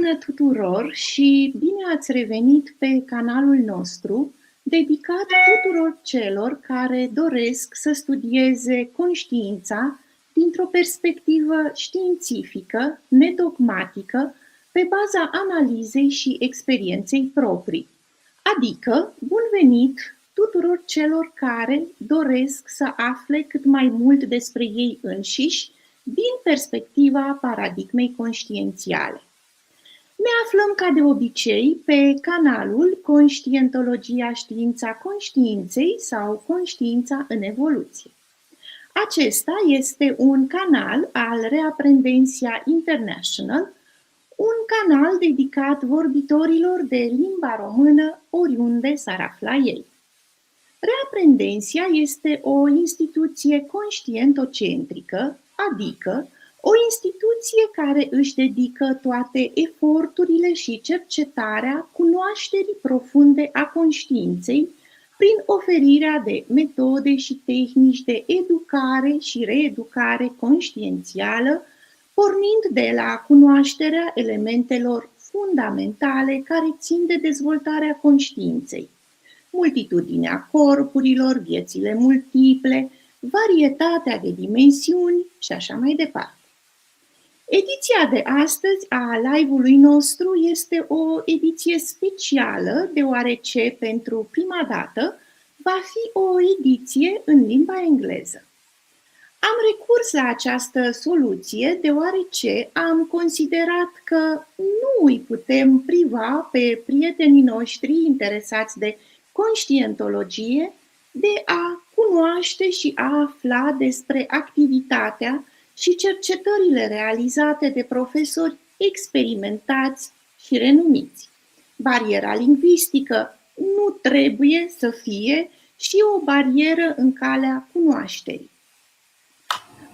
Bună tuturor și bine ați revenit pe canalul nostru dedicat tuturor celor care doresc să studieze conștiința dintr-o perspectivă științifică, nedogmatică, pe baza analizei și experienței proprii. Adică, bun venit tuturor celor care doresc să afle cât mai mult despre ei înșiși din perspectiva paradigmei conștiențiale. Ne aflăm ca de obicei pe canalul Conscientologia, știința conștiinței sau conștiința în evoluție. Acesta este un canal al Reaprendenția International, un canal dedicat vorbitorilor de limba română oriunde s-ar afla ei. Reaprendenția este o instituție conștientocentrică, adică o instituție care își dedică toate eforturile și cercetarea cunoașterii profunde a conștiinței prin oferirea de metode și tehnici de educare și reeducare conștiențială, pornind de la cunoașterea elementelor fundamentale care țin de dezvoltarea conștiinței, multitudinea corpurilor, viețile multiple, varietatea de dimensiuni și așa mai departe. Ediția de astăzi a live-ului nostru este o ediție specială, deoarece pentru prima dată va fi o ediție în limba engleză. Am recurs la această soluție deoarece am considerat că nu îi putem priva pe prietenii noștri interesați de conștientologie de a cunoaște și a afla despre activitatea și cercetările realizate de profesori experimentați și renumiți. Bariera lingvistică nu trebuie să fie și o barieră în calea cunoașterii.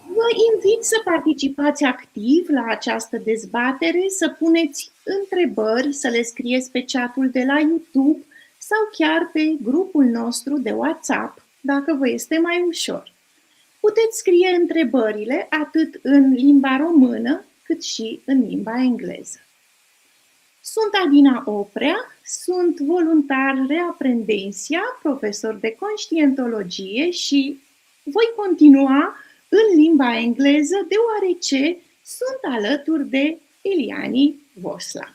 Vă invit să participați activ la această dezbatere, să puneți întrebări, să le scrieți pe chatul de la YouTube sau chiar pe grupul nostru de WhatsApp, dacă vă este mai ușor. Puteți scrie întrebările atât în limba română, cât și în limba engleză. Sunt Adina Oprea, sunt voluntar Reaprendenția, profesor de conștientologie și voi continua în limba engleză deoarece sunt alături de Eliane Wojslaw.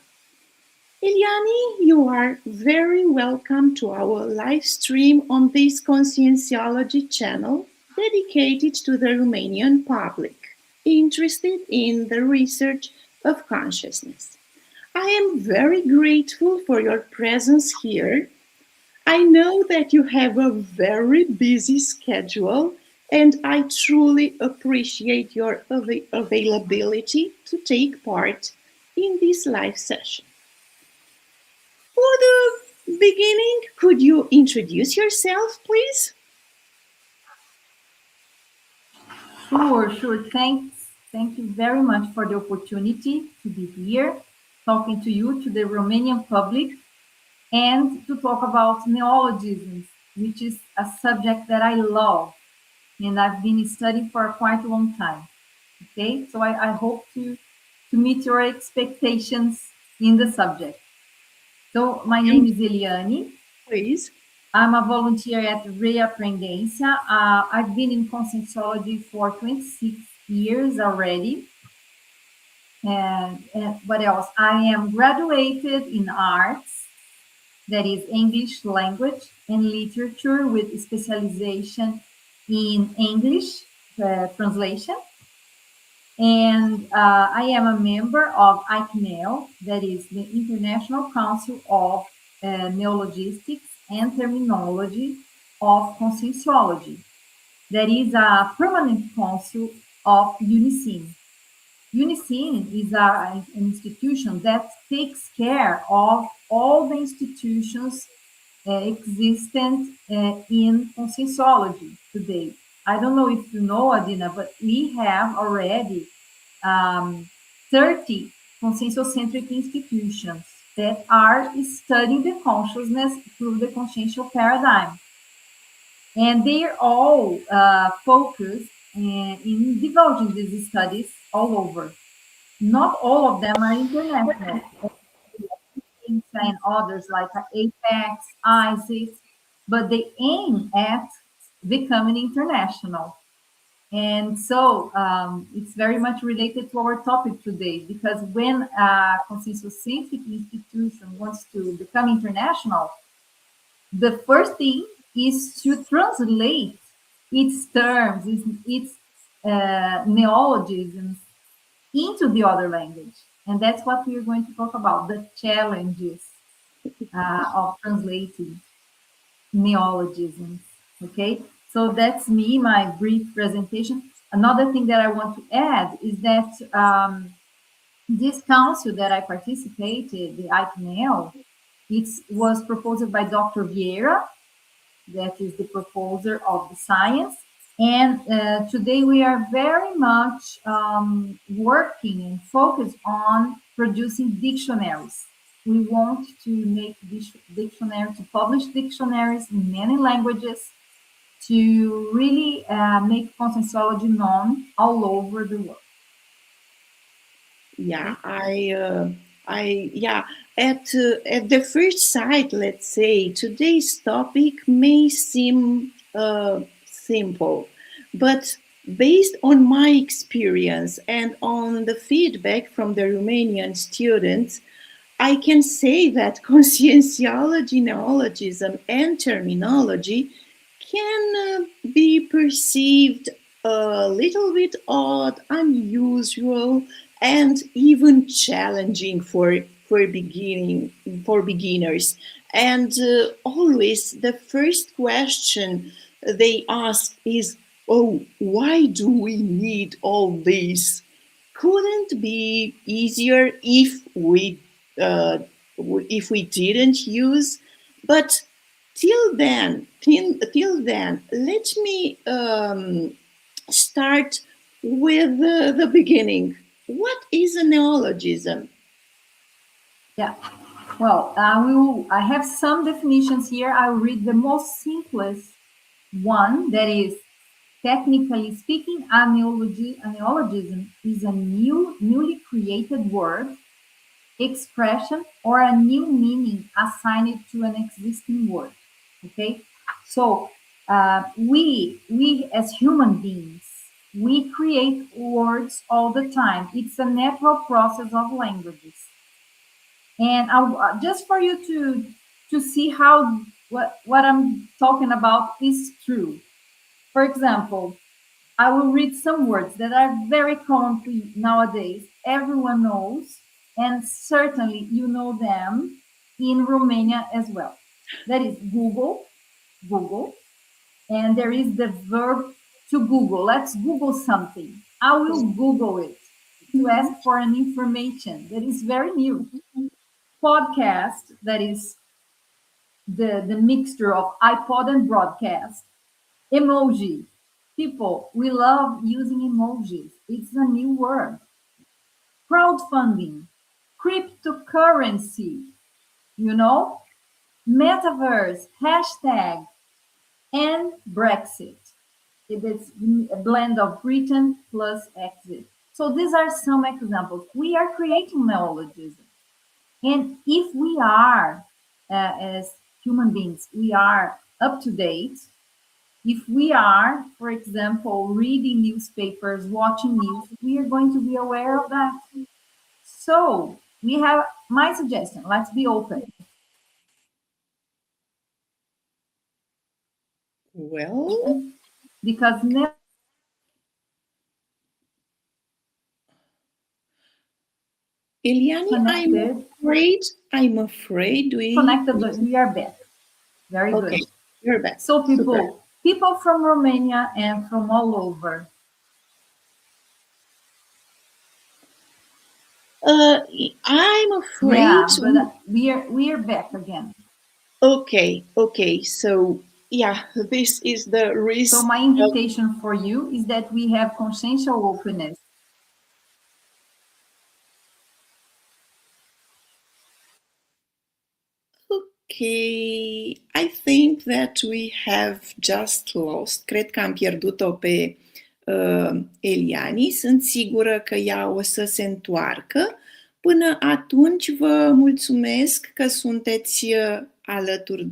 Eliane, you are very welcome to our live stream on this Conscientiology channel dedicated to the Romanian public interested in the research of consciousness. I am very grateful for your presence here. I know that you have a very busy schedule and I truly appreciate your availability to take part in this live session. For the beginning, could you introduce yourself, please? Sure. Thank you very much for the opportunity to be here, talking to you, to the Romanian public, and to talk about neologisms, which is a subject that I love, and I've been studying for quite a long time. Okay, so I hope to meet your expectations in the subject. So my name is Eliane. Please. I'm a volunteer at Reaprendenția. I've been in Conscientiology for 26 years already. And what else? I am graduated in arts, that is English language and literature with specialization in English translation. And I am a member of ICNEL, that is the International Council of Neologistics and Terminology of Conscientiology. That is a permanent council of UNICEN. UNICEN is an institution that takes care of all the institutions existent in Conscientiology today. I don't know if you know, Adina, but we have already 30 conscientiocentric institutions that are studying the consciousness through the consciential paradigm. And they're all focused in developing these studies all over. Not all of them are international. And others like Apex, Acest, but they aim at becoming international. And so it's very much related to our topic today, because when a consensus-centric institution wants to become international, the first thing is to translate its terms, its neologisms into the other language. And that's what we are going to talk about, the challenges of translating neologisms. Okay, so that's me, my brief presentation. Another thing that I want to add is that this council that I participated, the IPNL, it was proposed by Dr. Vieira, that is the proposer of the science. And today we are very much working and focused on producing dictionaries. We want to make dictionaries, to publish dictionaries in many languages, to really make Conscientiology known all over the world. Yeah, at the first sight, let's say, today's topic may seem simple, but based on my experience and on the feedback from the Romanian students, I can say that conscientiology, neologism, and terminology can be perceived a little bit odd, unusual, and even challenging for beginners. And always the first question they ask is, "Oh, why do we need all this? Couldn't be easier if we didn't use?" But till then, let me start with the beginning. What is a neologism? Yeah. Well, I have some definitions here. I'll read the most simplest one, that is, technically speaking, a neologism is a newly created word, expression, or a new meaning assigned to an existing word. Okay, so we as human beings, we create words all the time. It's a natural process of languages. And just for you to see how what I'm talking about is true. For example, I will read some words that are very common nowadays. Everyone knows, and certainly you know them in Romania as well. That is Google, and there is the verb to Google. Let's Google something. I will Google it to ask for an information that is very new. Podcast, that is the mixture of iPod and broadcast. Emoji. People, we love using emojis. It's a new word. Crowdfunding, cryptocurrency, metaverse, hashtag, and Brexit. It is a blend of Britain plus exit. So these are some examples. We are creating neologisms. And if we are, as human beings, we are up to date, if we are, for example, reading newspapers, watching news, we are going to be aware of that. So we have my suggestion. Let's be open. Well, because Eliane, I'm afraid we are back. Very okay, good. You're back. So people from Romania and from all over. I'm afraid. Yeah, but we are back again. Okay. So yeah, this is the risk. So my invitation for you is that we have consciential openness. Okay, I think that we have just lost. Cred că am pierdut-o pe Eliane. Sunt sigură că ea o să se întoarcă. Până atunci vă mulțumesc că sunteți alături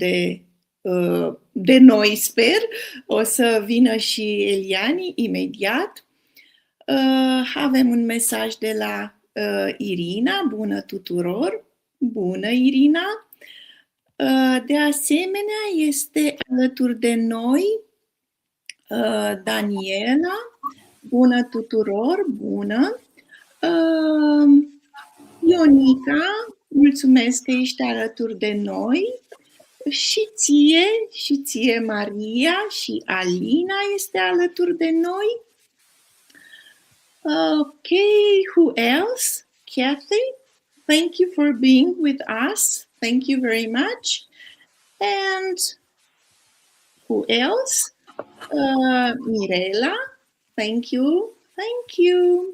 de noi, sper. O să vină și Eliane imediat. Avem un mesaj de la Irina. Bună tuturor! Bună, Irina! De asemenea, este alături de noi Daniela. Bună tuturor! Bună! Ionica, mulțumesc că ești alături de noi. Și ție, Maria, și Alina este alături de noi. Okay, who else? Kathy, thank you for being with us. Thank you very much. And who else? Mirela, thank you. Thank you.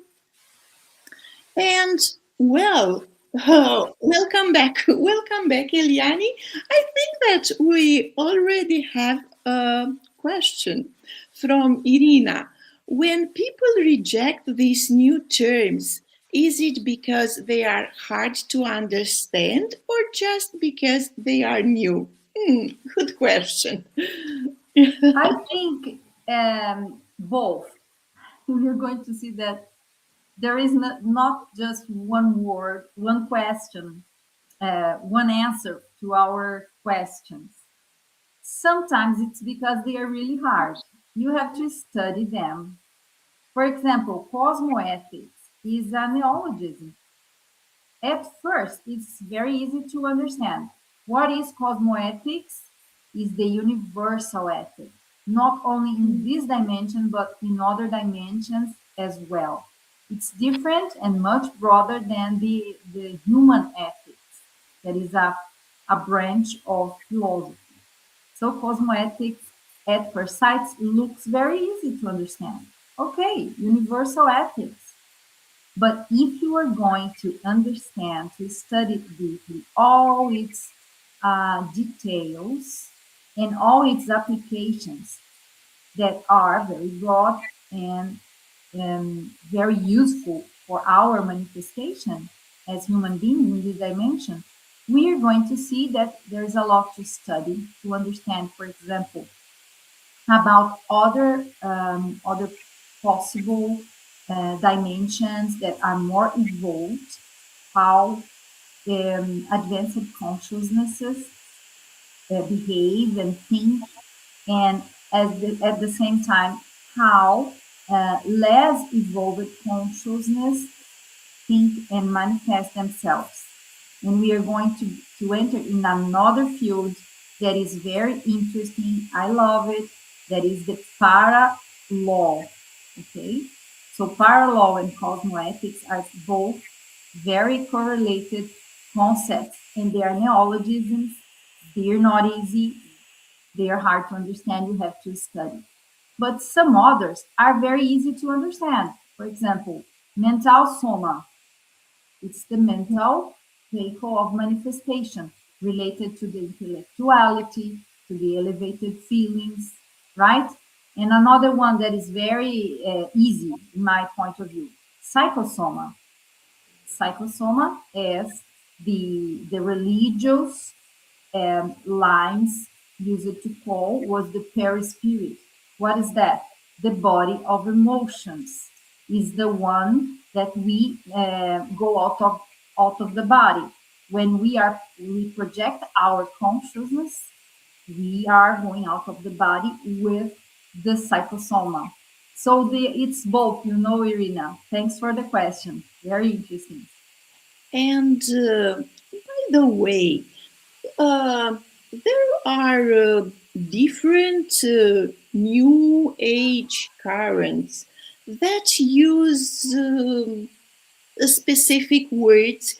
And, well, welcome back. Welcome back, Eliane. I think that we already have a question from Irina. When people reject these new terms, is it because they are hard to understand or just because they are new? Good question. I think both. You're going to see that there is not just one word, one question, one answer to our questions. Sometimes it's because they are really hard. You have to study them. For example, cosmoethics is a neologism. At first, it's very easy to understand. What is cosmoethics? Is the universal ethic, not only in this dimension, but in other dimensions as well. It's different and much broader than the human ethics. That is a branch of philosophy. So cosmoethics at first sight looks very easy to understand. Okay, universal ethics. But if you are going to understand, to study deeply all its details and all its applications that are very broad and very useful for our manifestation as human beings in this dimension, we are going to see that there's a lot to study to understand, for example, about other possible dimensions that are more evolved, how advanced consciousnesses behave and think, and at the same time, how less evolved consciousness think and manifest themselves. And we are going to enter in another field that is very interesting. I love it. That is the para-law. Okay? So para-law and cosmoethics are both very correlated concepts, and they are neologisms. They are not easy. They are hard to understand. You have to study. But some others are very easy to understand. For example, mental soma. It's the mental vehicle of manifestation related to the intellectuality, to the elevated feelings, right? And another one that is very easy in my point of view, psychosoma. Psychosoma is the religious lines used to call was the perispirit. What is that? The body of emotions is the one that we go out of the body. When we project our consciousness, we are going out of the body with the psychosoma. So it's both, Irina. Thanks for the question. Very interesting. And by the way, there are different new age currents that use specific words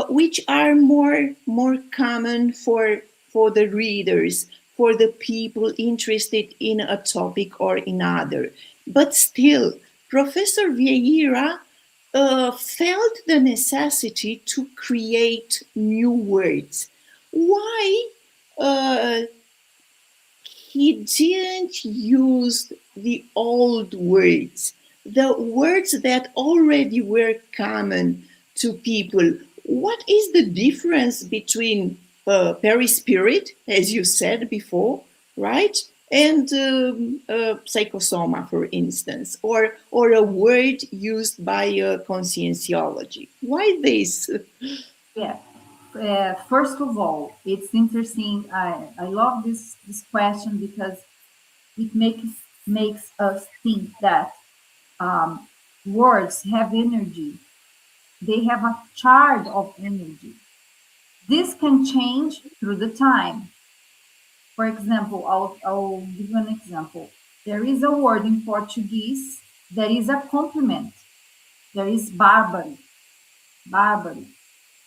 which are more common for the readers, for the people interested in a topic or another. But still, Professor Vieira felt the necessity to create new words. Why he didn't use the old words, the words that already were common to people. What is the difference between perispirit, as you said before, right? And psychosoma, for instance, or a word used by conscientiology. Why this? Yeah. First of all, it's interesting. I love this question because it makes us think that words have energy. They have a charge of energy. This can change through the time. For example, I'll give you an example. There is a word in Portuguese that is a compliment. There is bárbaro. Bárbaro.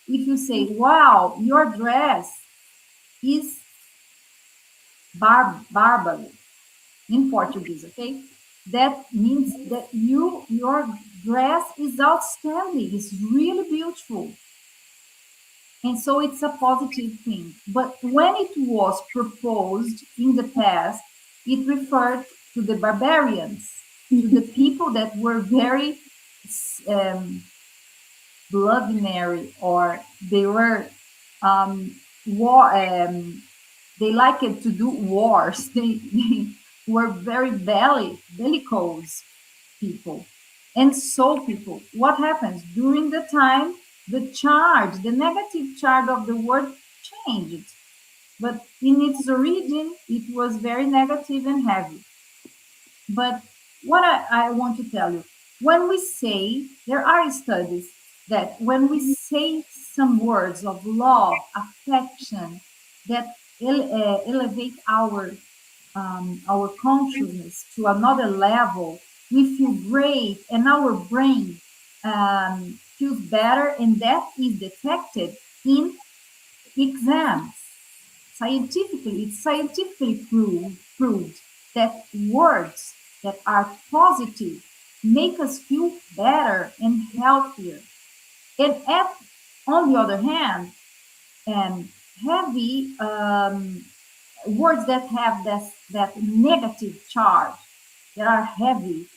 If you say, wow, your dress is bárbaro in Portuguese, okay? That means that your dress is outstanding. It's really beautiful. And so it's a positive thing. But when it was proposed in the past, it referred to the barbarians, to the people that were very bloodinary, or they were they liked to do wars. They were very bellicose people. And so people, what happens during the time? The negative charge of the word changed. But in its origin, it was very negative and heavy. But what I want to tell you, when we say, there are studies that when we say some words of love, affection, that elevate our consciousness to another level, we feel great, and our brain feels better, and that is detected in exams. It's scientifically proved that words that are positive make us feel better and healthier. And on the other hand, heavy words that have that negative charge, that are heavy,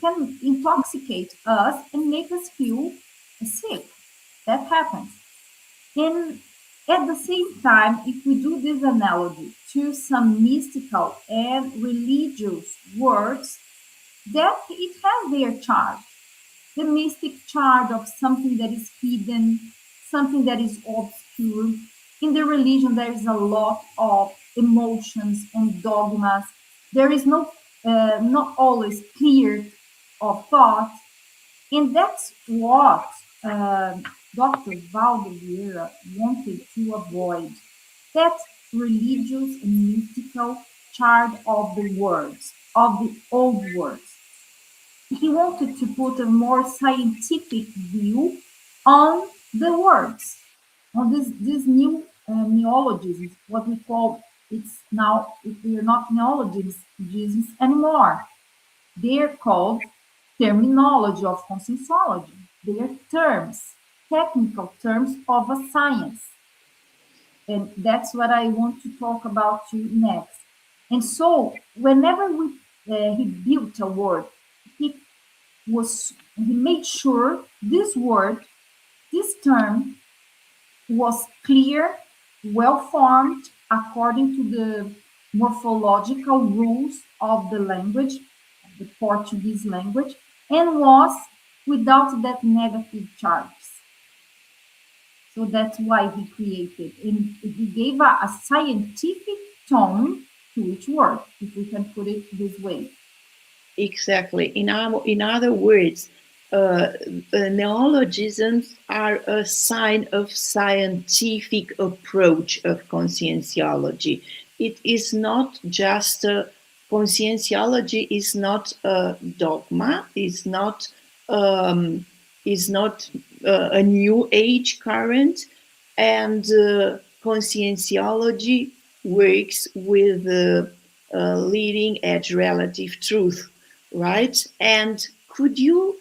can intoxicate us and make us feel sick. That happens. And at the same time, if we do this analogy to some mystical and religious words, that it has their charge. The mystic charge of something that is hidden, something that is obscure. In the religion, there is a lot of emotions and dogmas. There is not always clear of thought. And that's what Dr. Valdo Vieira wanted to avoid, that religious and mystical charge of the words, of the old words. He wanted to put a more scientific view on the words, on this new neologisms, what we call, it's now, they're not neologisms anymore. They're called terminology of conscientiology. They are terms, technical terms of a science. And that's what I want to talk about you next. And so whenever he built a word, he made sure this word, this term, was clear, well-formed, according to the morphological rules of the language, the Portuguese language, and was without that negative charge. So that's why he created, and he gave a scientific tone to each word, if we can put it this way. Exactly. In other words, neologisms are a sign of scientific approach of conscientiology. It is not just conscientiology is not a dogma, is not a new age current, and conscientiology works with leading edge relative truth, right? And could you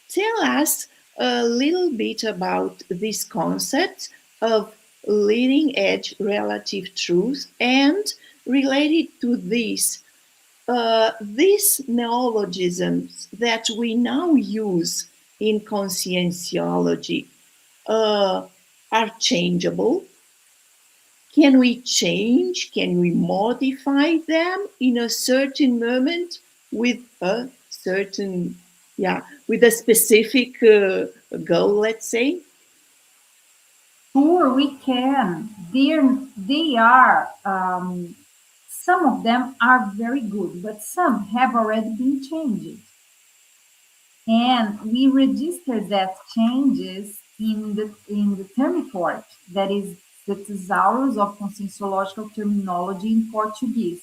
tell us a little bit about this concept of leading edge relative truth, and related to this, these neologisms that we now use in conscientiology are changeable. Can we change? Can we modify them in a certain moment with a certain, with a specific goal, let's say? Sure, we can. They are, some of them are very good, but some have already been changed. And we register that changes in the term report, that is the Thesaurus of Conscientiological Terminology in Portuguese.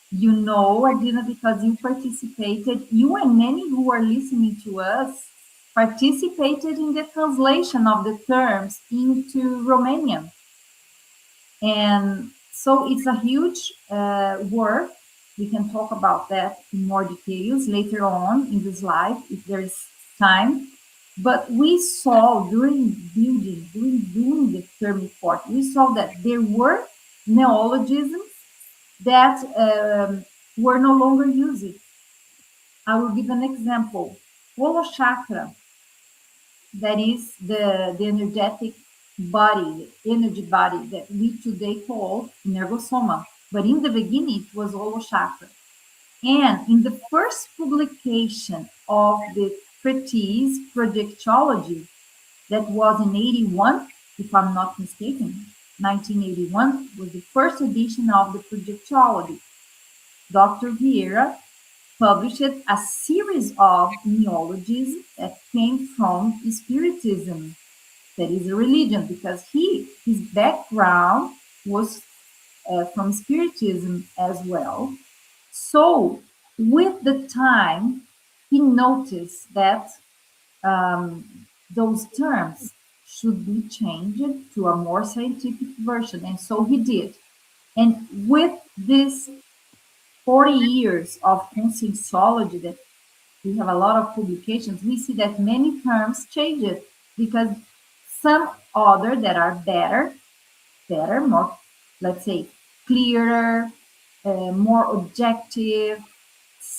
You know, Adina, because you participated, you and many who are listening to us participated in the translation of the terms into Romanian. And so it's a huge work. We can talk about that in more details later on in this live, if there is time. But we saw during doing the term report, we saw that there were neologisms that were no longer used. I will give an example. Holo chakra, that is the energetic body, the energy body that we today call energosoma. But in the beginning, it was holo chakra. And in the first publication of the treatise Projectology, that was in 81, if I'm not mistaken, 1981 was the first edition of the Projectology. Dr. Vieira published a series of neologisms that came from Spiritism, that is a religion, because his background was from Spiritism as well. So with the time, he noticed that those terms should be changed to a more scientific version, and so he did. And with this 40 years of conscientiology, that we have a lot of publications, we see that many terms changed because some other that are better, more, let's say, clearer, more objective,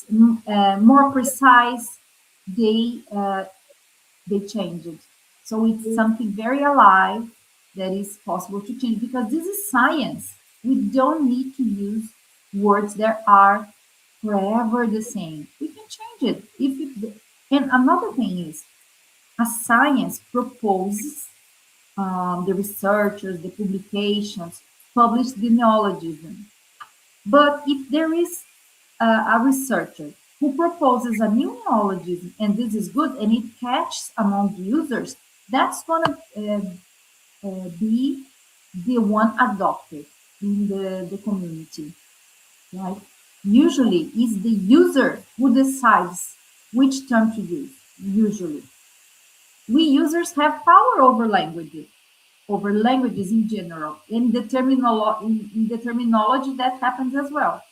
more precise, they changed. So it's something very alive that is possible to change, because this is science. We don't need to use words that are forever the same. We can change it. And another thing is, a science proposes, the researchers, the publications, publish the neologism. But if there is a researcher who proposes a new neologism, and this is good, and it catches among users, that's going to be the one adopted in the community, right? Usually, it's the user who decides which term to use, usually. We users have power over languages in general. In the terminology, that happens as well.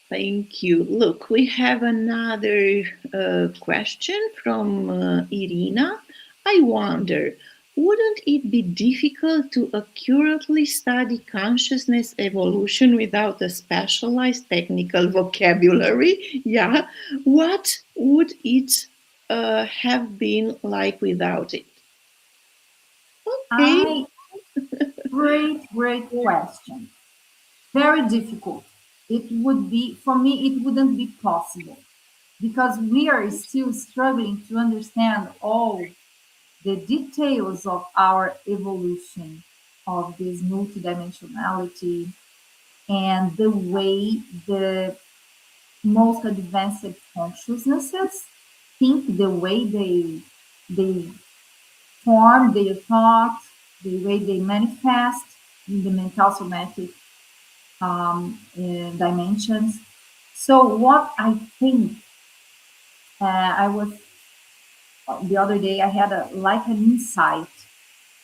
Thank you. Look, we have another question from Irina. I wonder, wouldn't it be difficult to accurately study consciousness evolution without a specialized technical vocabulary? Yeah. What would it have been like without it? Okay. Great question. Very difficult. It would be, for me, it wouldn't be possible, because we are still struggling to understand all the details of our evolution, of this multidimensionality, and the way the most advanced consciousnesses think, the way they form their thought, the way they manifest in the mental somatic dimensions. So what I think, I was, the other day, I had an insight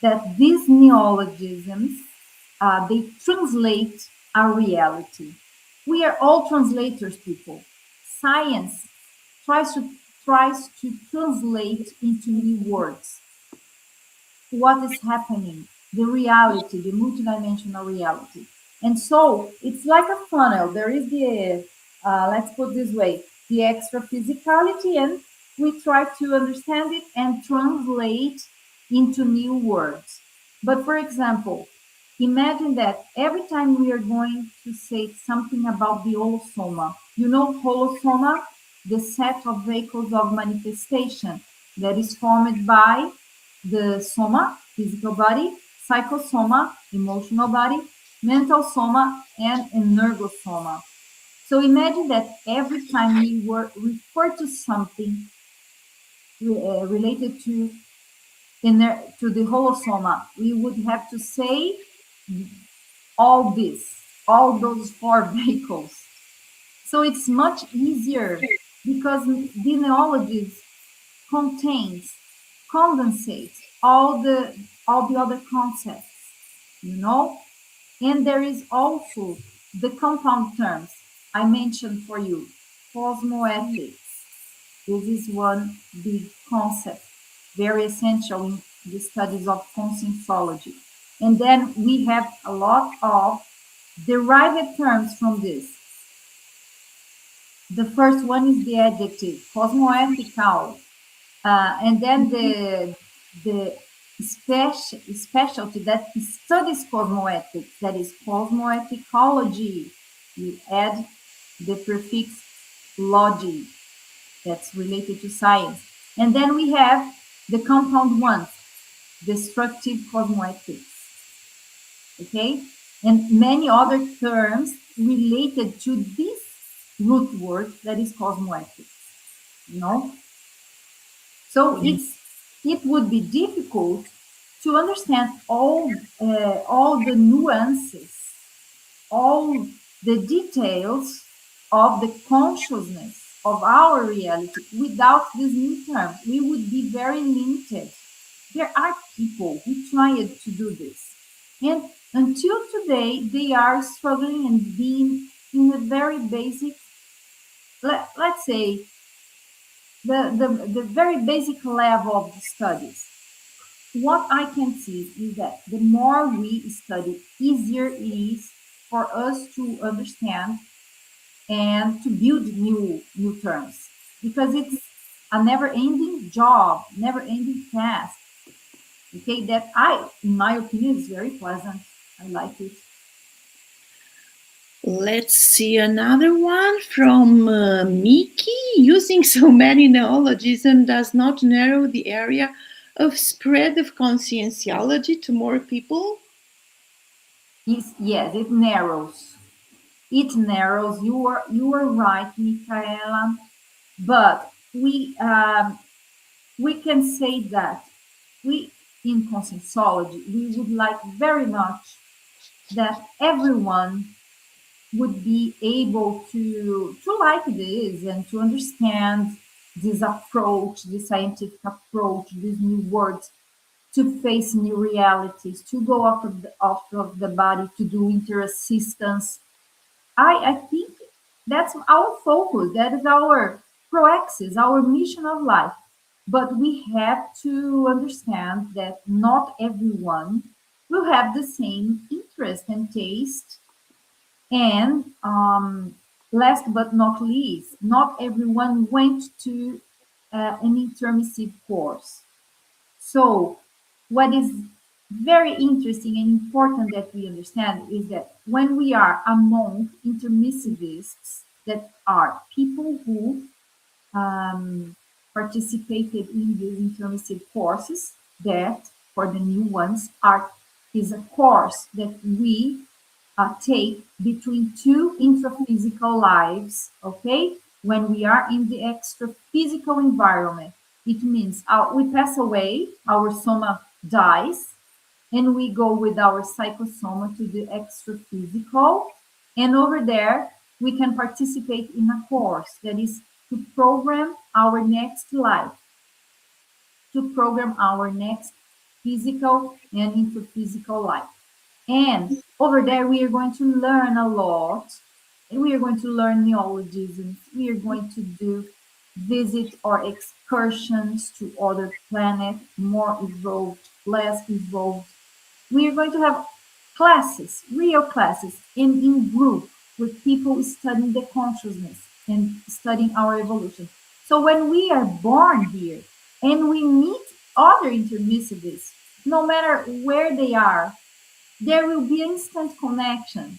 that these neologisms, they translate our reality. We are all translators, people. Science tries to translate into new words. what is happening, the reality, the multidimensional reality. And so it's like a funnel. There is the, let's put this way, the extra physicality, and we try to understand it and translate into new words. But for example, imagine that every time we are going to say something about the holosoma, you know, holosoma, the set of vehicles of manifestation that is formed by the soma, physical body, psychosoma, emotional body, mental soma, and energosoma. So imagine that every time we refer to something related to the holosoma, we would have to say all those four vehicles. So it's much easier because the neologism condensates all the other concepts, you know. And there is also the compound terms I mentioned for you, cosmoethics. This is one big concept, very essential in the studies of conscientiology. And then we have a lot of derived terms from this. The first one is the adjective, cosmoethical. And then the specialty that studies cosmoethics, that is cosmoethicology. You add the prefix logy, that's related to science. And then we have the compound ones, destructive cosmoethics. Okay? And many other terms related to this root word that is cosmoethics. You know? So it would be difficult to understand all the nuances, all the details of the consciousness of our reality without this new term. We would be very limited. There are people who tried to do this, and until today they are struggling and being in a very basic, let's say, the very basic level of the studies. What I can see is that the more we study, easier it is for us to understand and to build new terms, because it's a never-ending job, never-ending task. Okay, that in my opinion, is very pleasant. I like it. Let's see another one from Miki. Using so many neologisms does not narrow the area of spread of conscientiology to more people? Yes, it narrows. It narrows. You are right, Michaela. But we can say that we in conscientiology we would like very much that everyone would be able to like this and to understand this approach, this scientific approach, these new words, to face new realities, to go out of the body, to do interassistance. I think that's our focus. That is our proaxis, our mission of life. But we have to understand that not everyone will have the same interest and taste. And last but not least, not everyone went to an intermissive course. So what is very interesting and important that we understand is that when we are among intermissivists, that are people who participated in these intermissive courses, that for the new ones is a course that we take between two intraphysical lives, okay? When we are in the extra physical environment, it means we pass away, our soma dies, and we go with our psychosoma to the extra physical. And over there, we can participate in a course that is to program our next life, to program our next physical and intraphysical life. And over there, we are going to learn a lot. And we are going to learn neologisms. We are going to do visit or excursions to other planets, more evolved less evolved. We are going to have classes, real classes, and in group with people studying the consciousness and studying our evolution. So when we are born here and we meet other intermissivists, no matter where they are, there will be instant connection,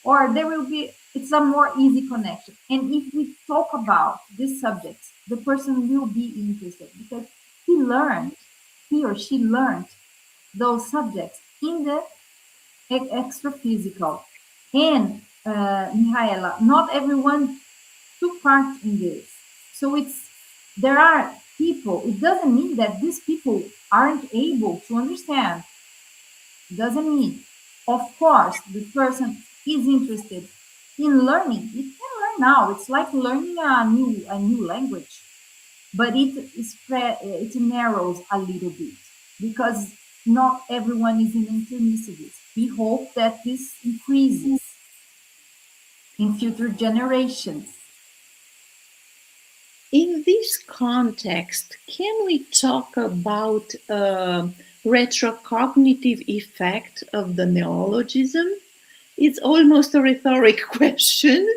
or there will be, it's a more easy connection. And if we talk about this subject, the person will be interested because he or she learned those subjects in the extra physical. And Mihaela, not everyone took part in this. So there are people, it doesn't mean that these people aren't able to understand. It doesn't mean. Of course, the person is interested in learning. It can learn now. It's like learning a new language. But it narrows a little bit because not everyone is in intermissivist. We hope that this increases in future generations. In this context, can we talk about retrocognitive effect of the neologism? It's almost a rhetoric question,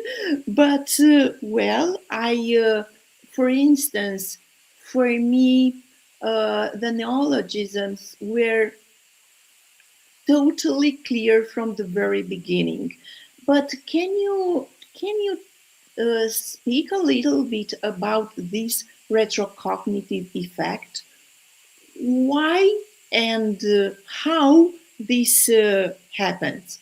but for instance, for me, the neologisms were totally clear from the very beginning. But can you speak a little bit about this retrocognitive effect? Why and how this happens?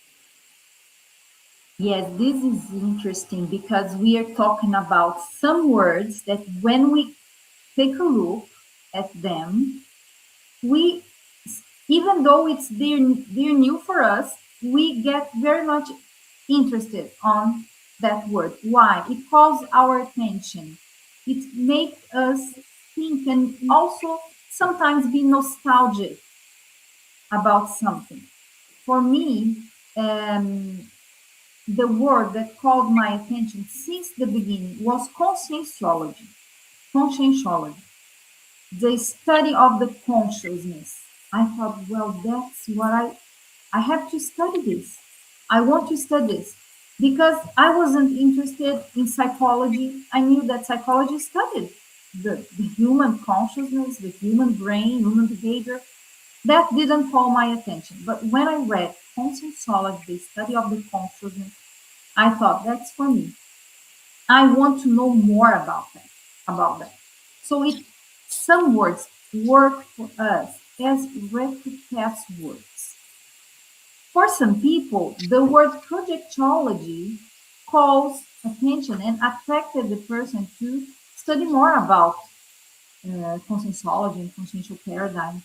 Yes, this is interesting because we are talking about some words that when we take a look at them, even though they're new for us, we get very much interested on that word. Why? It calls our attention. It makes us think and also sometimes be nostalgic about something. For me, the word that called my attention since the beginning was conscientiology. Conscientiology, the study of the consciousness. I thought, well, that's what I have to study this. I want to study this because I wasn't interested in psychology. I knew that psychology studied the human consciousness, the human brain, human behavior. That didn't call my attention. But when I read Conscientiology, the study of the consciousness, I thought, that's for me. I want to know more about that. So some words work for us as repetitive words. For some people, the word projectology calls attention and attracted the person to study more about conscientiology and consciential paradigm.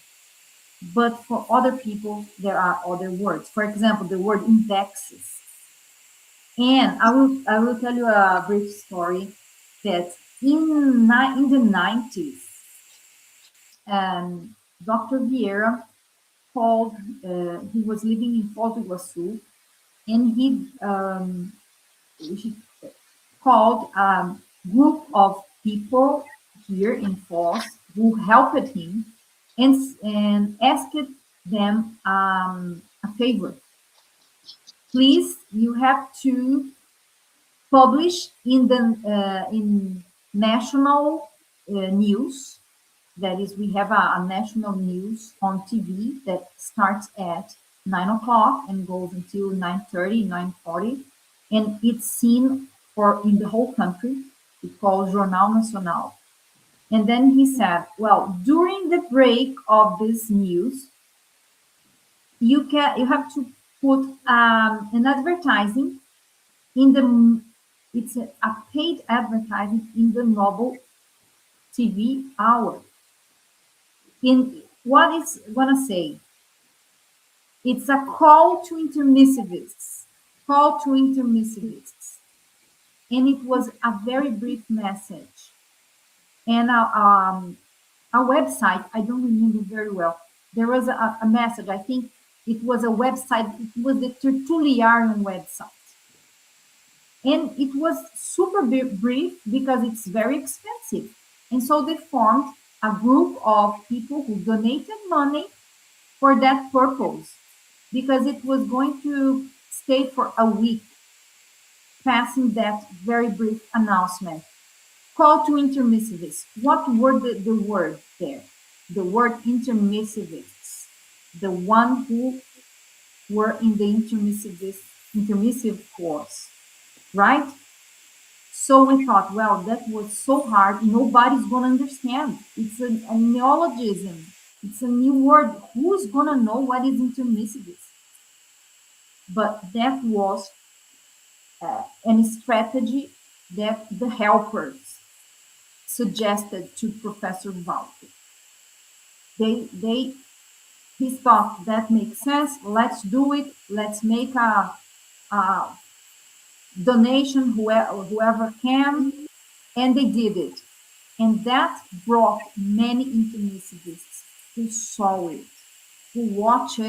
But for other people, there are other words. For example, the word indexes. And I will tell you a brief story that in the 90s, Dr. Vieira called, he was living in Foz do Iguaçu, and he called a group of people here in Foz who helped him and asked them a favor. Please, you have to publish in the in national news. That is, we have a national news on TV that starts at 9 o'clock and goes until 9:30, 9:40, and it's seen in the whole country. It's called Jornal Nacional. And then he said, well, during the break of this news, you have to put an advertising it's a paid advertising in the Noble TV hour. In what is gonna say? It's a call to intermissivists. Call to intermissivists. And it was a very brief message. And a website, I don't remember very well. There was a message, I think it was a website, it was the Tertuliarian website. And it was super brief because it's very expensive. And so they formed a group of people who donated money for that purpose, because it was going to stay for a week, passing that very brief announcement. Call to intermissivists. What were the word there? The word intermissivists, the one who were in the intermissive course, right? So we thought, well, that was so hard, nobody's going to understand. It's a neologism. It's a new word. Who's going to know what is intermissivist? But that was a strategy that the helpers suggested to Professor Walter. He thought that makes sense. Let's do it. Let's make a donation, whoever can, and they did it. And that brought many intermissivists who saw it, who watched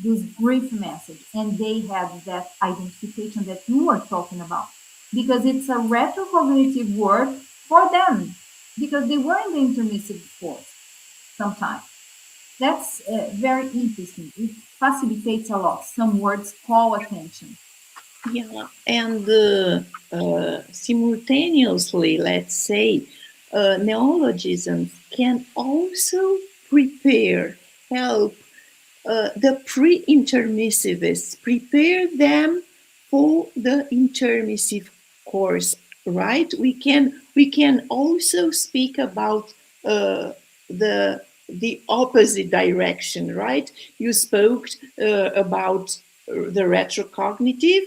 this brief message, and they had that identification that you were talking about, because it's a retrocognitive word for them, because they were in the intermissive course sometimes. That's very interesting. It facilitates a lot. Some words call attention. Yeah, and simultaneously, let's say, neologisms can also help the pre-intermissivists, prepare them for the intermissive course, right? We can also speak about the opposite direction, right? You spoke about the retrocognitive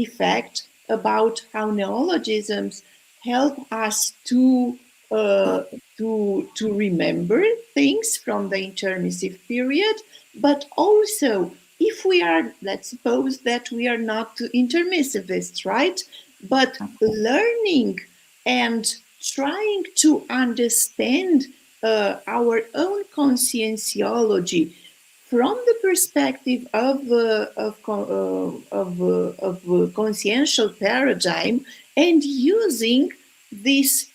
effect, about how neologisms help us to remember things from the intermissive period, but also if we are, let's suppose that we are not intermissivists, right? But learning and trying to understand our own conscientiology from the perspective of consciential paradigm, and using this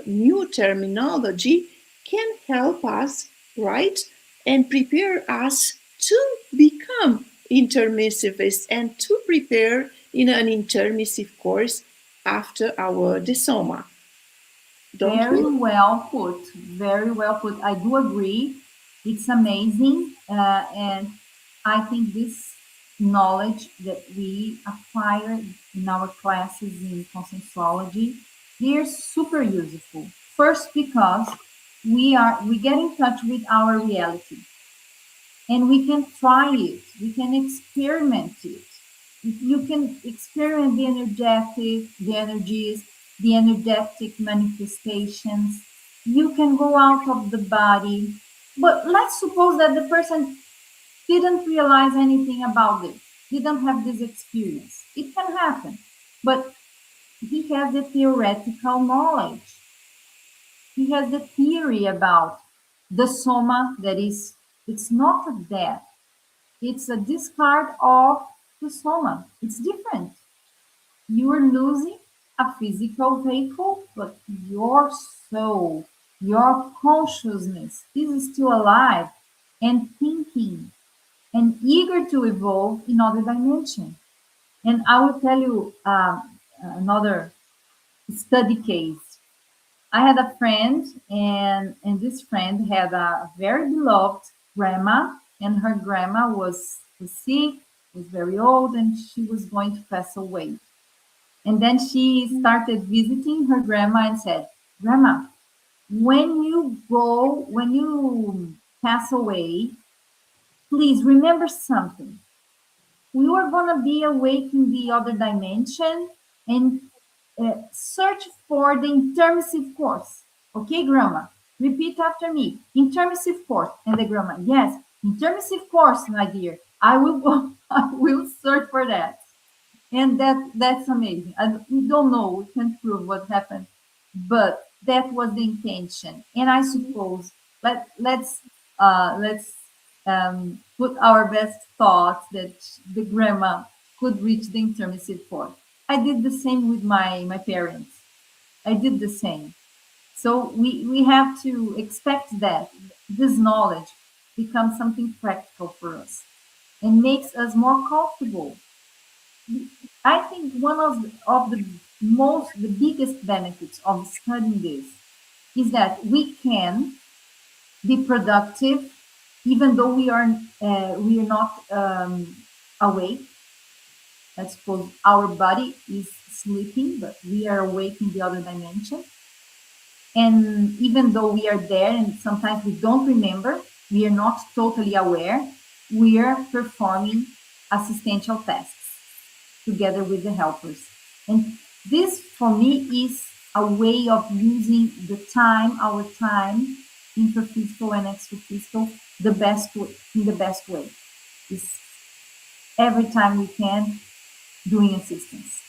new terminology can help us, right, and prepare us to become intermissivists and to prepare in an intermissive course after our diploma. Very well put. Very well put. I do agree. It's amazing. And I think this knowledge that we acquire in our classes in conscientiology, they're super useful. First, because we get in touch with our reality, and we can try it. We can experiment it. You can experiment the energies, the energetic manifestations. You can go out of the body. But let's suppose that the person didn't realize anything about this, didn't have this experience. It can happen. But he has the theoretical knowledge. He has the theory about the soma, that is, it's not a death. It's a discard of the soma. It's different. You are losing a physical vehicle, but your soul, your consciousness is still alive and thinking and eager to evolve in other dimension. And I will tell you another study case. I had a friend, and this friend had a very beloved grandma, and her grandma was sick, was very old, and she was going to pass away. And then she started visiting her grandma and said, "Grandma, when you pass away, please remember something. We are going to be awake in the other dimension and search for the intermissive course. Okay, Grandma? Repeat after me. Intermissive course." And the grandma, "Yes, intermissive course, my dear. I will go. I will search for that." And that's amazing. We don't know. We can't prove what happened, but that was the intention. And I suppose let's put our best thoughts that the grandma could reach the intermissive course. I did the same with my parents. I did the same. So we have to expect that this knowledge becomes something practical for us and makes us more comfortable. I think one of the biggest benefits of studying this is that we can be productive even though we are not awake. Let's suppose our body is sleeping, but we are awake in the other dimension. And even though we are there and sometimes we don't remember, we are not totally aware, we are performing assistential tasks together with the helpers. And this, for me, is a way of using our time, intraphysical and extraphysical, in the best way. Is every time we can doing assistance.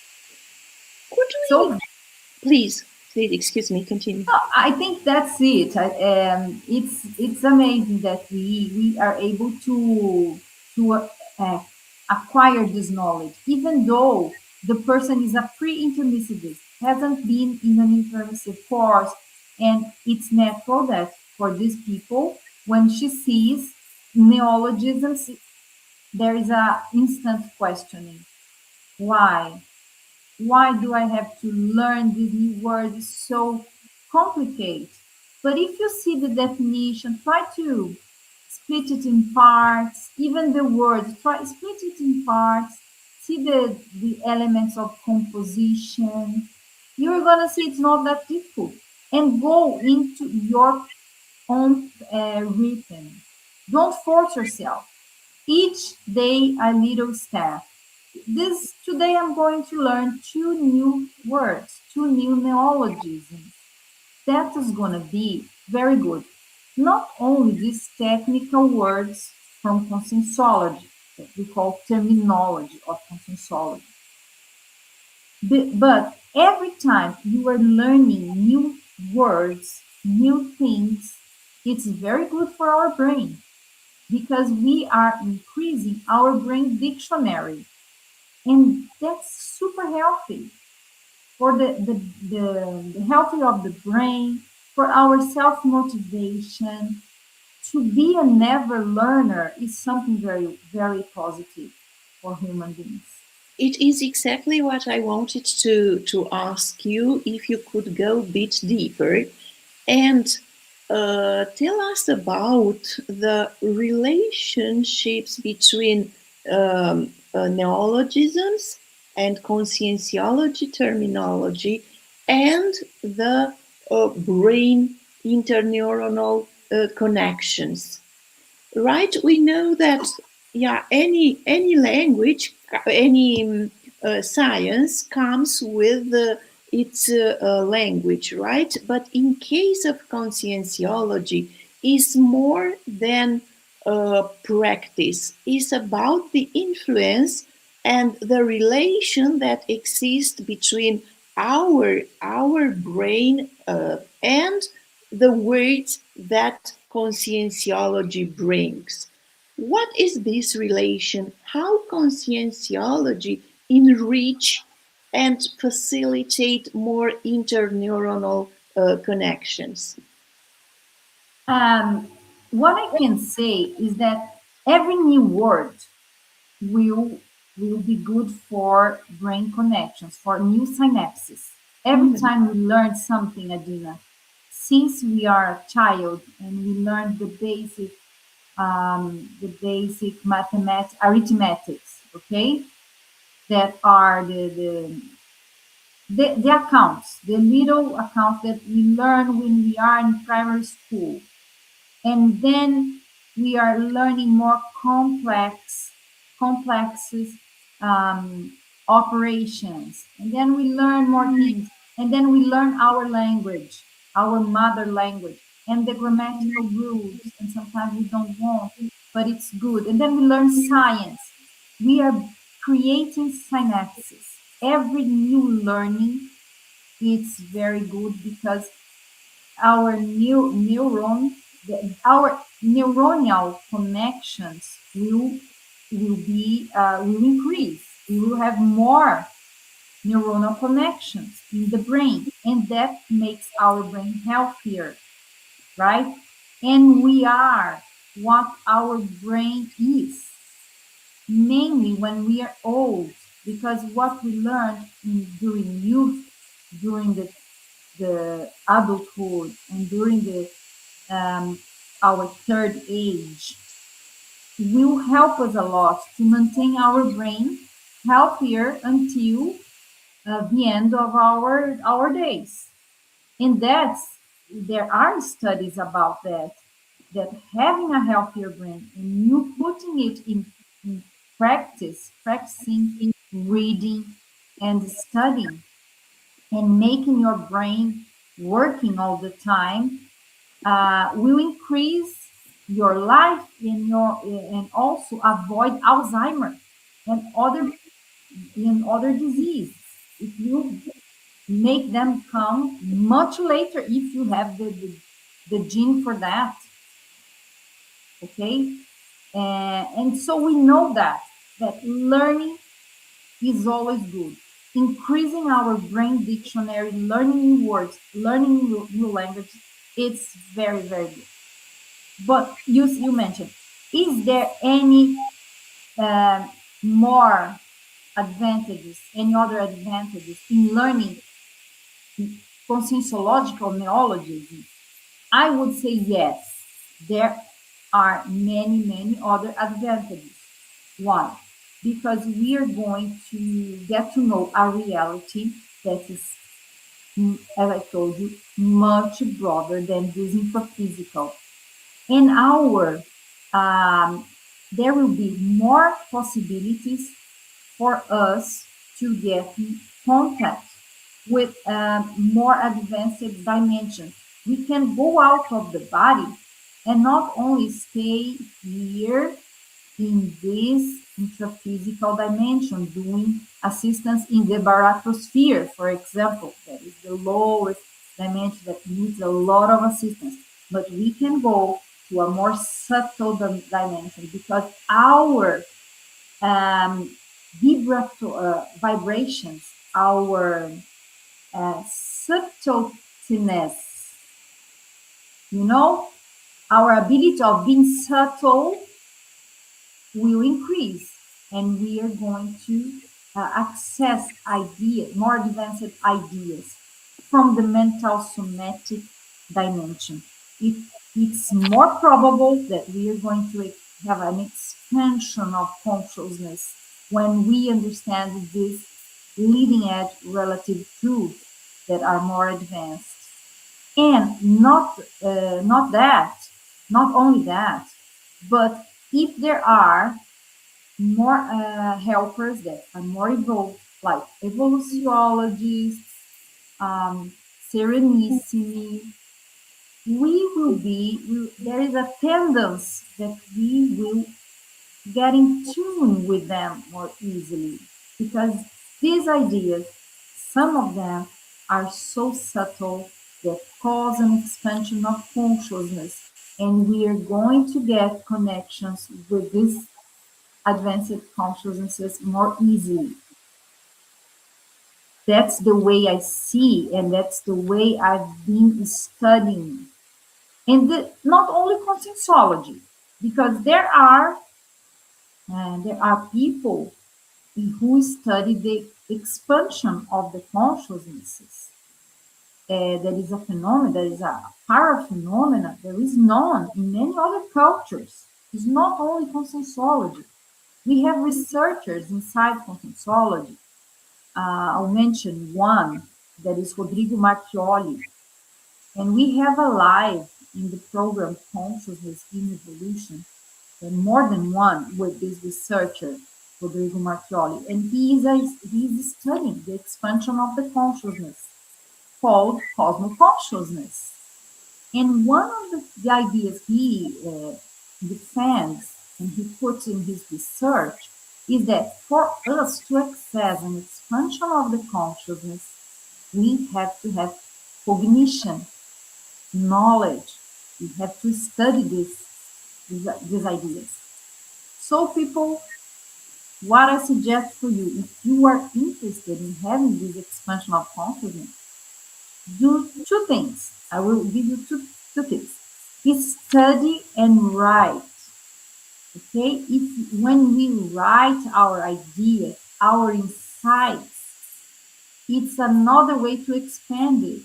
Please, excuse me, continue. I think that's it. It's amazing that we are able to acquire this knowledge, even though the person is a pre-intermissivist, hasn't been in an intermissive course, and it's natural that for these people, when she sees neologisms, there is a instant questioning. Why? Why do I have to learn these new words? It's so complicated. But if you see the definition, try to split it in parts, even the words, split it in parts, see the elements of composition. You're going to see it's not that difficult. And go into your own rhythm. Don't force yourself. Each day a little step. Today I'm going to learn 2 new words, 2 new neologisms. That is going to be very good. Not only these technical words from conscientiology that we call terminology of conscientiology, but every time you are learning new words, new things, it's very good for our brain because we are increasing our brain dictionary. And that's super healthy for the healthy of the brain, for our self-motivation. To be a never learner is something very, very positive for human beings. It is exactly what I wanted to ask you, if you could go a bit deeper and tell us about the relationships between neologisms and conscientiology terminology and the brain interneuronal connections. Right? We know that any language, any science comes with its language, right? But in case of conscientiology, is more than practice. It's about the influence and the relation that exists between our brain and the words that conscientiology brings. What is this relation? How conscientiology enrich and facilitate more interneuronal connections? What I can say is that every new word will be good for brain connections, for new synapses. Every time we learn something, Adina, since we are a child and we learn the basic arithmetics, okay, that are the accounts, the little accounts that we learn when we are in primary school. And then we are learning more complex operations. And then we learn more things. And then we learn our language, our mother language, and the grammatical rules. And sometimes we don't want, but it's good. And then we learn science. We are creating synapses. Every new learning, it's very good because our our neuronal connections will increase. We will have more neuronal connections in the brain, and that makes our brain healthier, right? And we are what our brain is, mainly when we are old, because what we learned during youth, during the adulthood, and during our third age will help us a lot to maintain our brain healthier until the end of our days. And there are studies about that having a healthier brain and you putting it in practicing reading and studying and making your brain working all the time will increase your life and also avoid Alzheimer and other diseases. It will make them come much later if you have the gene for that. Okay, and so we know that learning is always good. Increasing our brain dictionary, learning new words, learning new languages, it's very, very good. But you mentioned, is there any more advantages, any other advantages in learning conscientiological neologisms? I would say yes. There are many, many other advantages. Why? Because we are going to get to know a reality that is, as I told you, much broader than this infophysical. And there will be more possibilities for us to get in contact with more advanced dimensions. We can go out of the body and not only stay here in this intraphysical dimension, doing assistance in the baratosphere, for example, that is the lowest dimension that needs a lot of assistance. But we can go to a more subtle dimension because our vibrations, our subtleness, our ability of being subtle will increase, and we are going to access more advanced ideas from the mental somatic dimension. It's more probable that we are going to have an expansion of consciousness when we understand these leading edge relative truths that are more advanced. And not only that, but if there are more helpers that are more evolved, like evolutiologists, serenissimi, there is a tendency that we will get in tune with them more easily, because these ideas, some of them are so subtle that cause an expansion of consciousness, and we are going to get connections with these advanced consciousnesses more easily. That's the way I see, and that's the way I've been studying. And not only conscientiology, because there are people who study the expansion of the consciousnesses. There is a phenomenon, there is a paraphenomena, there is none in many other cultures. It's not only conscientiology. We have researchers inside conscientiology. I'll mention one, that is Rodrigo Marchioli. And we have a live in the program Consciousness in Evolution, and more than one with this researcher, Rodrigo Marchioli. And he is studying the expansion of the consciousness, called cosmoconsciousness. And one of the ideas he defends and he puts in his research is that for us to access an expansion of the consciousness, we have to have cognition, knowledge. We have to study these ideas. So people, what I suggest for you, if you are interested in having this expansion of consciousness, do two things. I will give you two tips. is study and write. Okay, when we write our ideas, our insights, it's another way to expand it,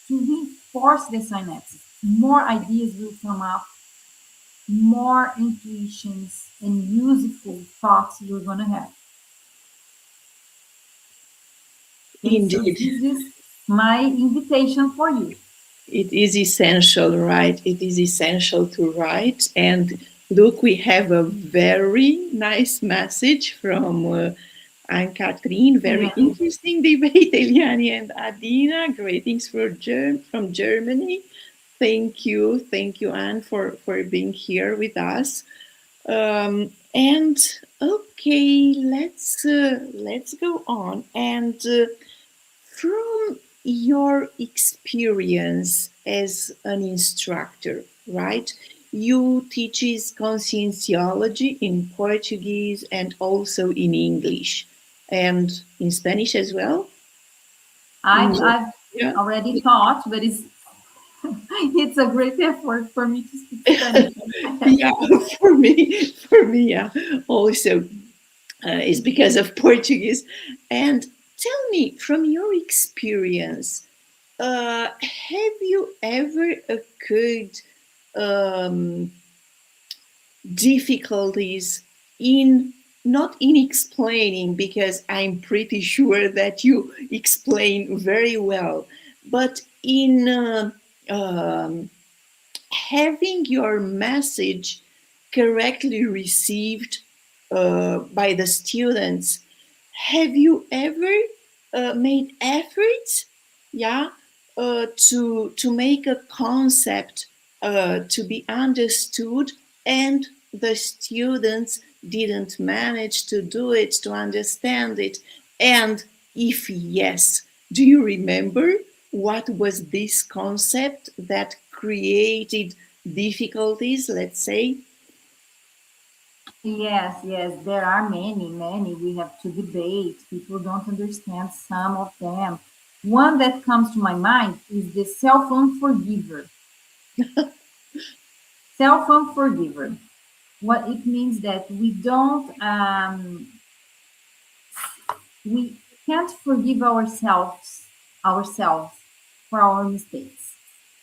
to reinforce the synapses. More ideas will come up, more intuitions and useful thoughts you're going to have. Okay, Indeed. so this is my invitation for you. It is essential, right? It is essential to write. And look, we have a very nice message from Anne-Catherine. Very interesting debate, Eliane and Adina. Greetings from Germany. Thank you, Anne, for being here with us. And okay, let's go on. And from your experience as an instructor, right? You teaches conscientiology in Portuguese and also in English and in Spanish as well. I've already taught, but it's a great effort for me to speak Spanish. Yeah, for me, yeah. Also, it's because of Portuguese. And tell me, from your experience, have you ever occurred difficulties not in explaining, because I'm pretty sure that you explain very well, but in having your message correctly received by the students? Have you ever made efforts, to make a concept to be understood, and the students didn't manage to do it, to understand it? And if yes, do you remember what was this concept that created difficulties, let's say? Yes, there are many. We have to debate. People don't understand some of them. One that comes to my mind is the self-unforgiver. Self-unforgiver. What it means that we can't forgive ourselves for our mistakes.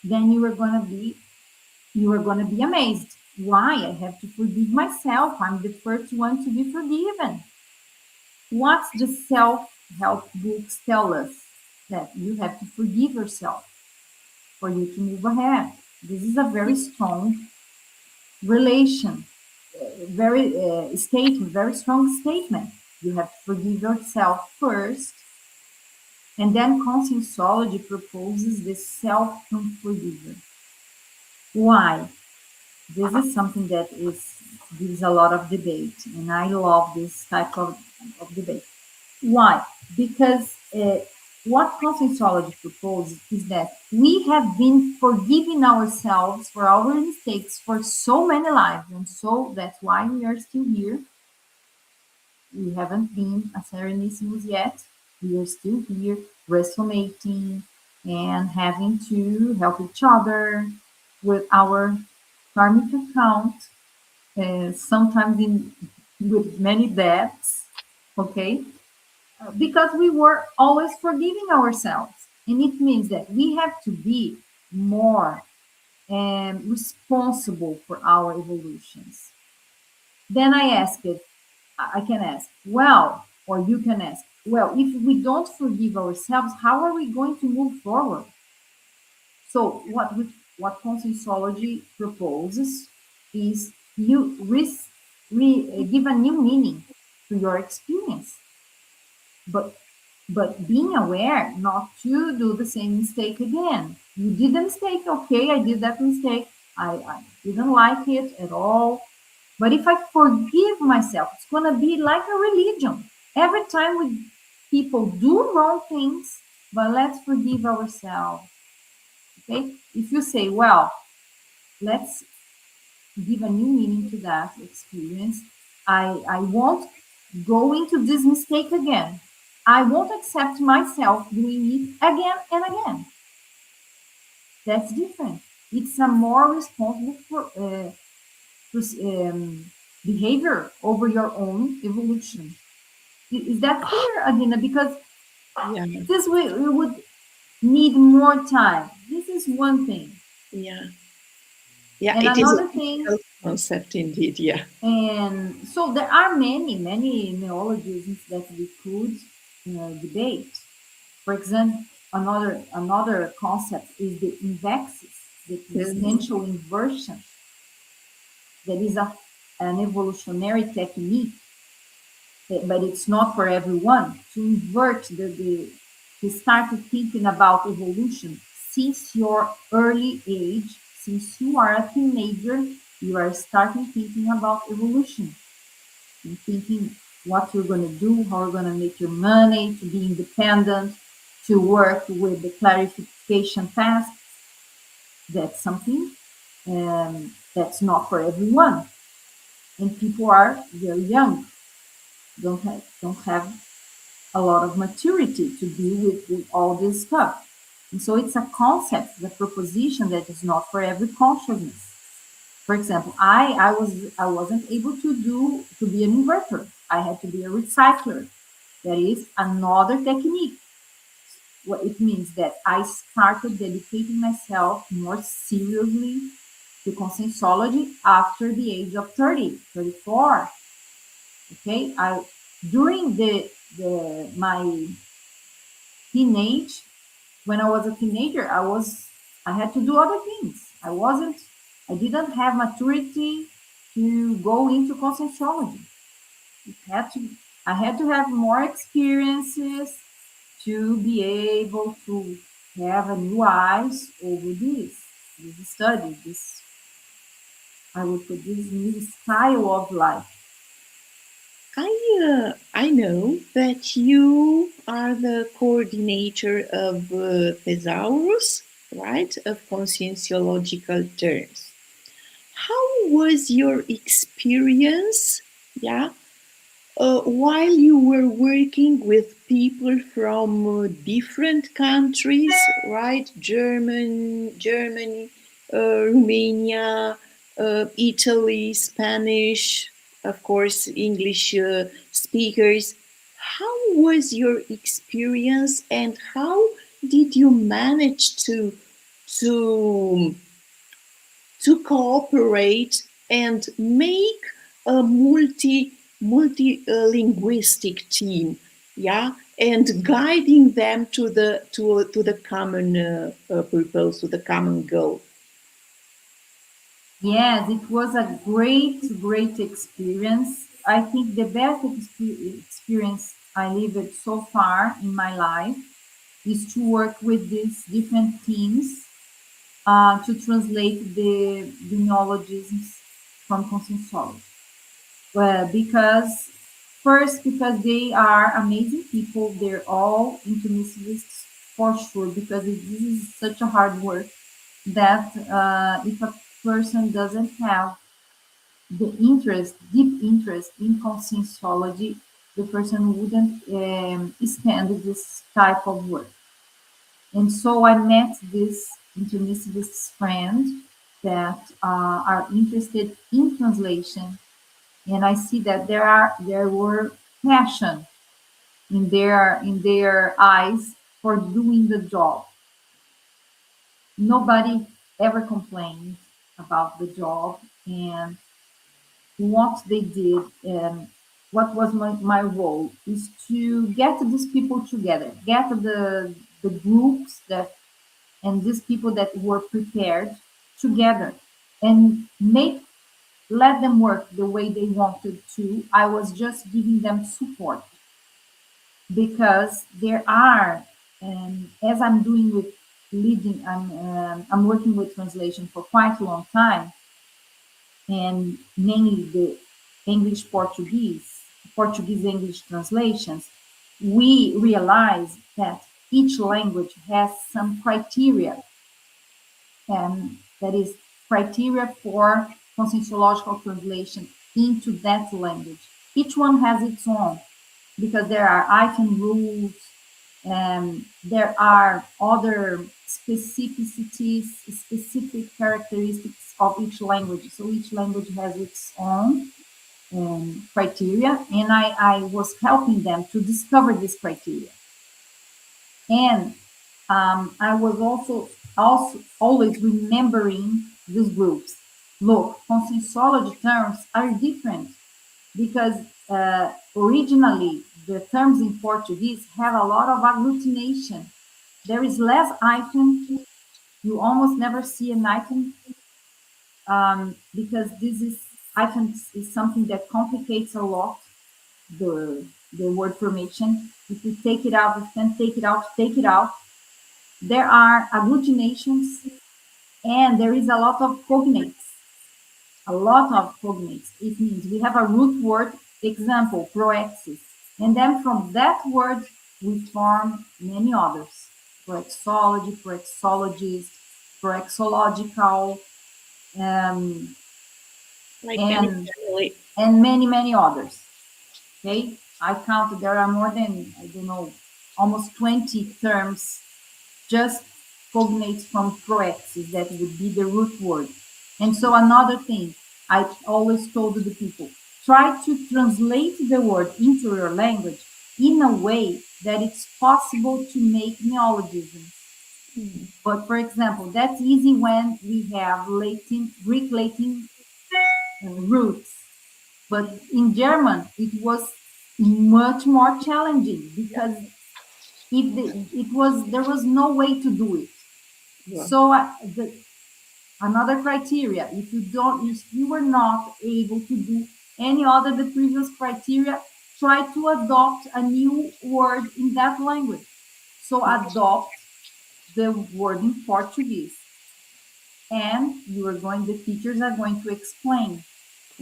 Then you are gonna be amazed. Why I have to forgive myself? I'm the first one to be forgiven. What the self-help books tell us? That you have to forgive yourself for you to move ahead. This is a very strong relation, very strong statement. You have to forgive yourself first, and then Conscientiology proposes the self-unforgiver. Why? This is something that gives a lot of debate, and I love this type of debate. Why? Because what Conscientiology proposes is that we have been forgiving ourselves for our mistakes for so many lives, and so that's why we are still here. We haven't been a Serenissimus yet. We are still here, resonating and having to help each other with our karmic account, sometimes with many debts, okay? Because we were always forgiving ourselves. And it means that we have to be more responsible for our evolutions. Then I can ask, well, or you can ask, well, if we don't forgive ourselves, how are we going to move forward? So what Conscientiology proposes is you give a new meaning to your experience. But being aware not to do the same mistake again. You did a mistake, okay, I did that mistake. I didn't like it at all. But if I forgive myself, it's going to be like a religion. Every time people do wrong things, but let's forgive ourselves. Okay? If you say, well, let's give a new meaning to that experience. I won't go into this mistake again. I won't accept myself doing it again and again. That's different. it's a more responsible behavior over your own evolution. Is that clear, Adina? Because this way we would need more time. This is one thing. Yeah, and it another is a thing concept indeed. Yeah, and so there are many neologisms that we could debate. For example, another concept is the invexis, the existential inversion. That is an evolutionary technique, but it's not for everyone. To invert to start thinking about evolution since your early age, since you are a teenager, you are starting thinking about evolution and thinking what you're going to do, how you're going to make your money, to be independent, to work with the clarification tasks. That's something that's not for everyone. And people are very young, don't have a lot of maturity to deal with all this stuff. And so it's a concept, the proposition that is not for every consciousness. For example, I wasn't able to be an inverter. I had to be a recycler. That is another technique. What it means that I started dedicating myself more seriously to conscientiology after the age of 30, 34. Okay, during my teenage, when I was a teenager, I had to do other things. I didn't have maturity to go into conscientiology. I had to have more experiences to be able to have a new eyes over this study, I would put this new style of life. I know that you are the coordinator of Thesaurus, right, of conscientiological terms. How was your experience, while you were working with people from different countries, right? Germany, Romania, Italy, Spanish, of course, English speakers. How was your experience, and how did you manage to cooperate and make a multi-linguistic team, and guiding them to the common purpose, to the common goal? Yes, it was a great experience. I think the best experience I lived so far in my life is to work with these different teams to translate the neologisms from conscientiology. Well, because they are amazing people. They're all intermissivists for sure, because this is such a hard work that if a person doesn't have the deep interest in conscientiology, the person wouldn't stand this type of work. And so I met this intermissivist friend that are interested in translation, and I see that there were passion in their eyes for doing the job. Nobody ever complained about the job and what they did. And what was my role is to get these people together, get the groups and these people that were prepared together, and let them work the way they wanted to. I was just giving them support, because there are, as I'm doing with leading, I'm working with translation for quite a long time, and mainly the Portuguese-English translations. We realize that each language has some criteria, and that is criteria for conscientiological translation into that language. Each one has its own, because there are item rules, There are other specificities, specific characteristics of each language. So each language has its own criteria, and I was helping them to discover this criteria. And I was also always remembering these groups. Look, conscientiology terms are different because originally the terms in Portuguese have a lot of agglutination. There is less hyphen. You almost never see an hyphen because this is hyphen is something that complicates a lot the word formation. If you take it out, if you can take it out, take it out. There are agglutinations, and there is a lot of cognates. A lot of cognates. It means we have a root word, example, proexis. And then from that word, we form many others. Proexology, proexologist, proexological, and many, many others. Okay, I counted, there are more than, I don't know, almost 20 terms, just cognates from proexis, that would be the root word. And so another thing, I always told the people, try to translate the word into your language in a way that it's possible to make neologisms. But for example, that's easy when we have Latin, Greek Latin roots. But in German, it was much more challenging because there was no way to do it. Yeah. So another criteria, if you were not able to do any other the previous criteria, try to adopt a new word in that language. So adopt the word in Portuguese, and the teachers are going to explain.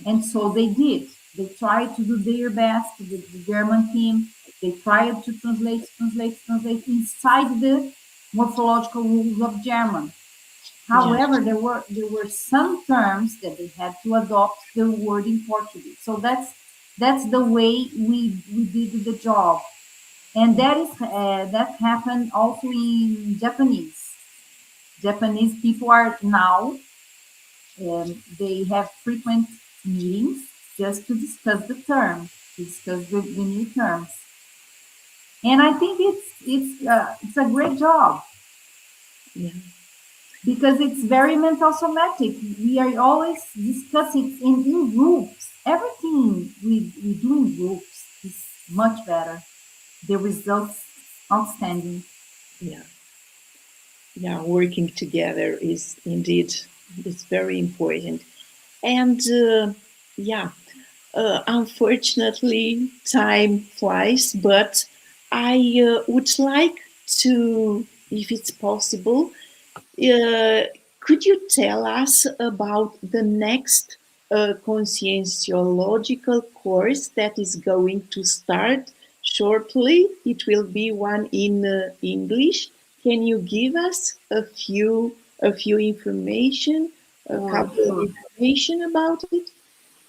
And so they did. They tried to do their best, the German team. They tried to translate inside the morphological rules of German. However, there were some terms that they had to adopt the word in Portuguese. So that's the way we did the job, and that happened also in Japanese. Japanese people are now they have frequent meetings just to discuss the terms, to discuss the new terms, and I think it's a great job. Yeah. Because it's very mental somatic. We are always discussing in groups. Everything we do in groups is much better. The results outstanding. Yeah, working together is indeed very important. And unfortunately, time flies. But I would like to, if it's possible, could you tell us about the next Conscientiological course that is going to start shortly? It will be one in English. Can you give us a few information, couple of information about it?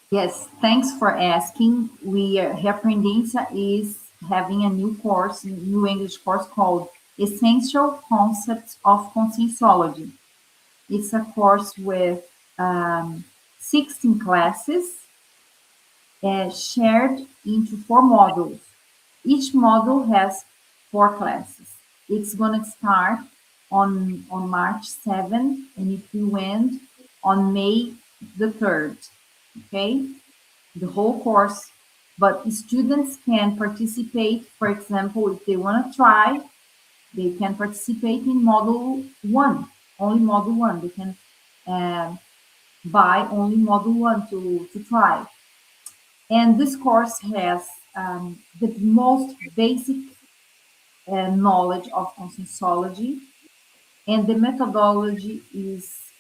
Yes, thanks for asking. Reaprendência is having a new course, a new English course called Essential Concepts of Conscientiology. It's a course with 16 classes shared into 4 modules. Each module has 4 classes. It's going to start on March 7th, and it will end on May the 3rd. Okay, the whole course. But students can participate. For example, if they want to try, they can participate in module 1, only module 1. They can buy only module 1 to try. And this course has the most basic knowledge of conscientiology, and the methodology is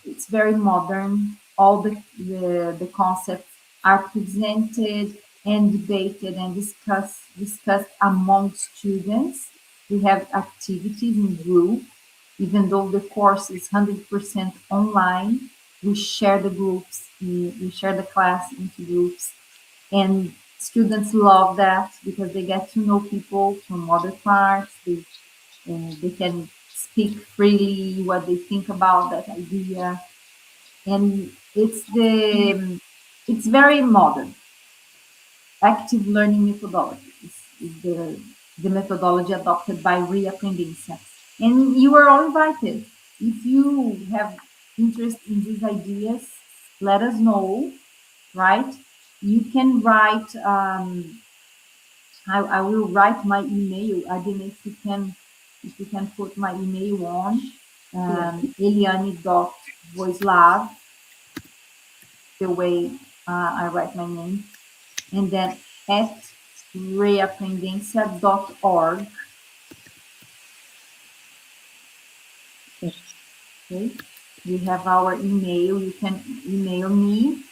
it's very modern. All the concepts are presented and debated and discussed among students. We have activities in group. Even though the course is 100% online, we share the groups, we share the class into groups. And students love that because they get to know people from other parts. They can speak freely what they think about that idea, and it's very modern. Active learning methodology is the methodology adopted by Reaprendência. And you are all invited. If you have interest in these ideas, let us know, right? You can write, I will write my email. I don't know if you can put my email on, Eliane.Wojslaw, the way I write my name, and then at reaprendência.org. Okay, we have our email. You can email me,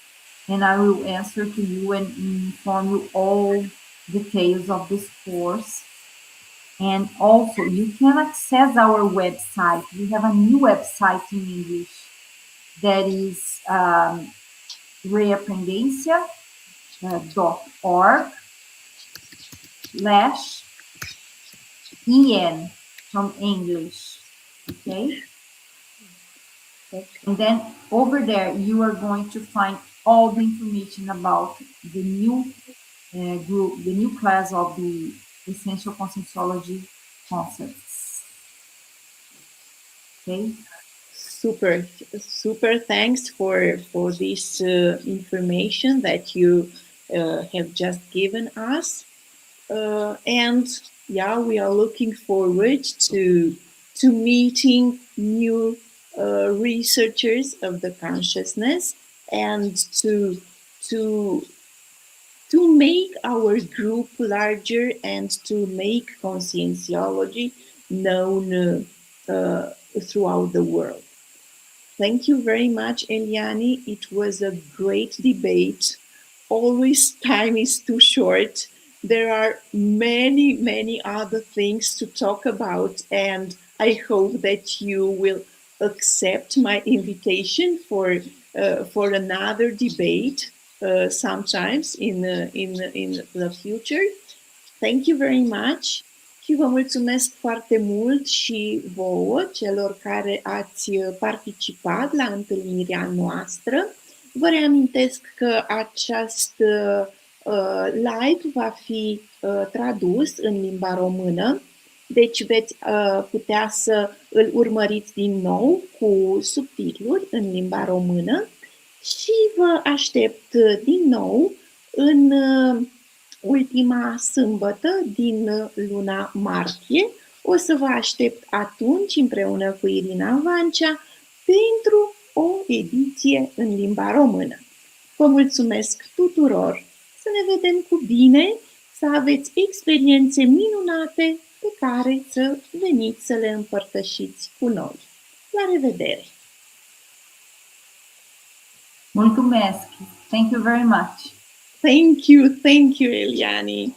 and I will answer to you and inform you all details of this course. And also, you can access our website. We have a new website in English that is reaprendência.org/en from English. Okay? And then over there, you are going to find all the information about the new group, the new class of the essential conscientiology concepts. Okay. Super thanks for this information that you have just given us, and yeah, we are looking forward to meeting new researchers of the consciousness, and to make our group larger and to make conscientiology known throughout the world. Thank you very much, Eliane. It was a great debate. Always time is too short. There are many other things to talk about, and I hope that you will accept my invitation for another debate sometimes in the future. Thank you very much. Și vă mulțumesc foarte mult și vouă, celor care ați participat la întâlnirea noastră. Vă reamintesc că acest live va fi tradus în limba română, deci veți putea să îl urmăriți din nou cu subtitluri în limba română și vă aștept din nou în ultima sâmbătă din luna martie. O să vă aștept atunci împreună cu Irina Vancea pentru o ediție în limba română. Vă mulțumesc tuturor, să ne vedem cu bine, să aveți experiențe minunate pe care să veniți să le împărtășiți cu noi. La revedere! Mulțumesc! Thank you very much! Thank you, Eliane!